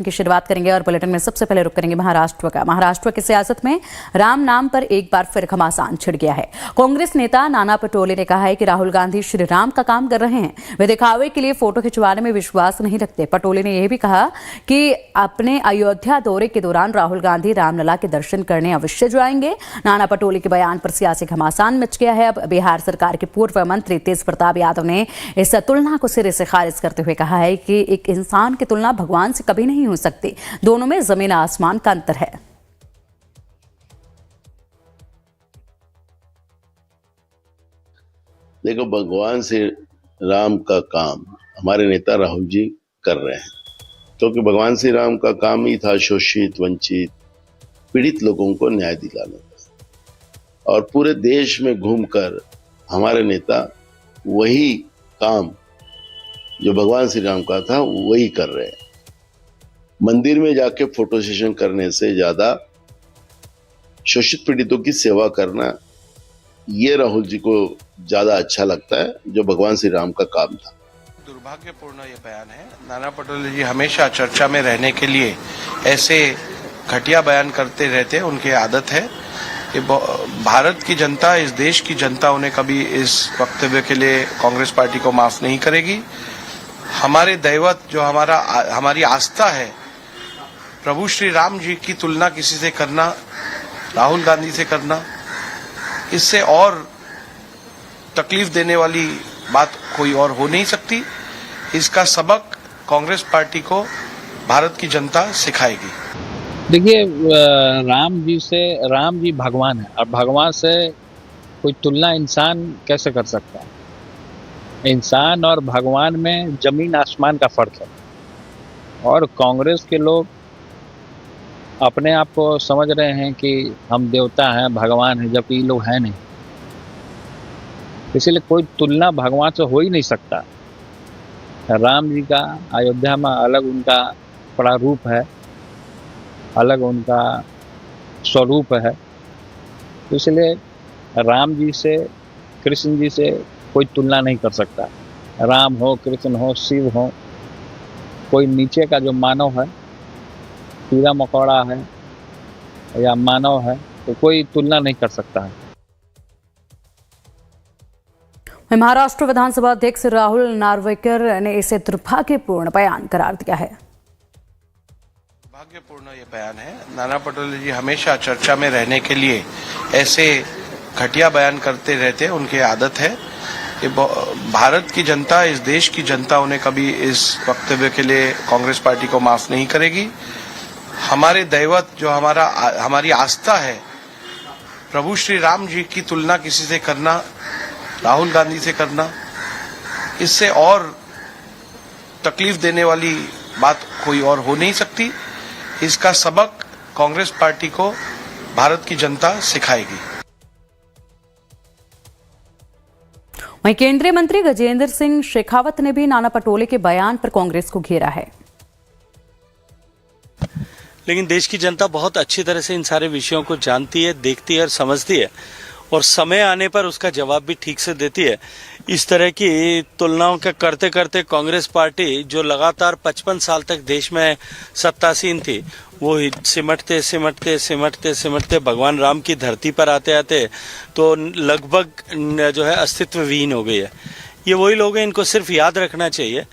की शुरुआत करेंगे और बुलेटिन में सबसे पहले रुक करेंगे महाराष्ट्र का। महाराष्ट्र की सियासत में राम नाम पर एक बार फिर घमासान छिड़ गया है। कांग्रेस नेता नाना पटोले ने कहा है कि राहुल गांधी श्री राम का काम कर रहे हैं, वे दिखावे के लिए फोटो खिंचवाने में विश्वास नहीं रखते। पटोले ने यह भी कहा कि अपने अयोध्या दौरे के दौरान राहुल गांधी रामलला के दर्शन करने अवश्य जाएंगे। नाना पटोले के बयान पर सियासी घमासान मच गया है। अब बिहार सरकार के पूर्व मंत्री तेज प्रताप यादव ने इस तुलना को सिरे से खारिज करते हुए कहा है कि एक इंसान की तुलना भगवान से कभी नहीं हो सकती, दोनों में जमीन आसमान का अंतर है। देखो, भगवान श्री राम का काम हमारे नेता राहुल जी कर रहे हैं, क्योंकि भगवान श्री राम का काम ही था शोषित, वंचित, पीड़ित लोगों को न्याय दिलाने का। और पूरे देश में घूमकर हमारे नेता वही काम जो भगवान श्री राम का था वही कर रहे हैं। मंदिर में जाके फोटो सेशन करने से ज्यादा शोषित पीड़ितों की सेवा करना, ये राहुल जी को ज्यादा अच्छा लगता है, जो भगवान श्री राम का काम था। दुर्भाग्यपूर्ण ये बयान है। नाना पटोले जी हमेशा चर्चा में रहने के लिए ऐसे घटिया बयान करते रहते हैं, उनकी आदत है। कि भारत की जनता, इस देश की जनता उन्हें कभी इस वक्तव्य के लिए कांग्रेस पार्टी को माफ नहीं करेगी। हमारे दैवत, जो हमारी आस्था है, प्रभु श्री राम जी की तुलना किसी से करना, राहुल गांधी से करना, इससे और तकलीफ देने वाली बात कोई और हो नहीं सकती। इसका सबक कांग्रेस पार्टी को भारत की जनता सिखाएगी। देखिए, राम जी भगवान है और भगवान से कोई तुलना इंसान कैसे कर सकता है। इंसान और भगवान में जमीन आसमान का फर्क है। और कांग्रेस के लोग अपने आप को समझ रहे हैं कि हम देवता हैं, भगवान हैं, जबकि ये लोग हैं नहीं। इसलिए कोई तुलना भगवान से हो ही नहीं सकता। राम जी का अयोध्या में अलग उनका बड़ा रूप है, अलग उनका स्वरूप है। इसलिए राम जी से, कृष्ण जी से कोई तुलना नहीं कर सकता। राम हो, कृष्ण हो, शिव हो, कोई नीचे का जो मानव है, कीड़ा मकोड़ा है या मानव है, तो कोई तुलना नहीं कर सकता है। महाराष्ट्र विधानसभा अध्यक्ष राहुल नार्वेकर ने इसे दुर्भाग्यपूर्ण बयान करार दिया है। दुर्भाग्यपूर्ण ये बयान है। नाना पटोले जी हमेशा चर्चा में रहने के लिए ऐसे घटिया बयान करते रहते हैं, उनकी आदत है। कि भारत की जनता, इस देश की जनता उन्हें कभी इस वक्तव्य के लिए कांग्रेस पार्टी को माफ नहीं करेगी। हमारे दैवत, जो हमारी आस्था है, प्रभु श्री राम जी की तुलना किसी से करना, राहुल गांधी से करना, इससे और तकलीफ देने वाली बात कोई और हो नहीं सकती। इसका सबक कांग्रेस पार्टी को भारत की जनता सिखाएगी। वहीं केंद्रीय मंत्री गजेंद्र सिंह शेखावत ने भी नाना पटोले के बयान पर कांग्रेस को घेरा है। लेकिन देश की जनता बहुत अच्छी तरह से इन सारे विषयों को जानती है, देखती है और समझती है, और समय आने पर उसका जवाब भी ठीक से देती है। इस तरह की तुलनाओं के करते करते कांग्रेस पार्टी, जो लगातार 55 साल तक देश में सत्तासीन थी, वो सिमटते सिमटते सिमटते सिमटते भगवान राम की धरती पर आते आते तो लगभग जो है अस्तित्व विहीन हो गई है। ये वही लोग हैं, इनको सिर्फ याद रखना चाहिए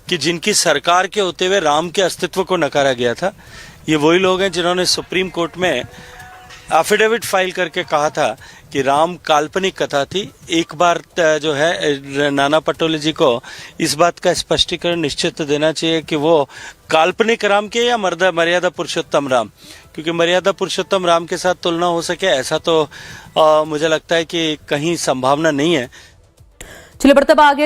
कि जिनकी सरकार के होते हुए राम के अस्तित्व को नकारा गया था। ये वही लोग हैं जिन्होंने सुप्रीम कोर्ट में एफिडेविट फाइल करके कहा था कि राम काल्पनिक कथा थी। एक बार जो है नाना पटोले जी को इस बात का स्पष्टीकरण निश्चित देना चाहिए कि वो काल्पनिक राम के या मर्यादा पुरुषोत्तम राम, क्योंकि मर्यादा पुरुषोत्तम राम के साथ तुलना हो सके ऐसा तो मुझे लगता है कि कहीं संभावना नहीं है। चलिए बढ़ते आगे।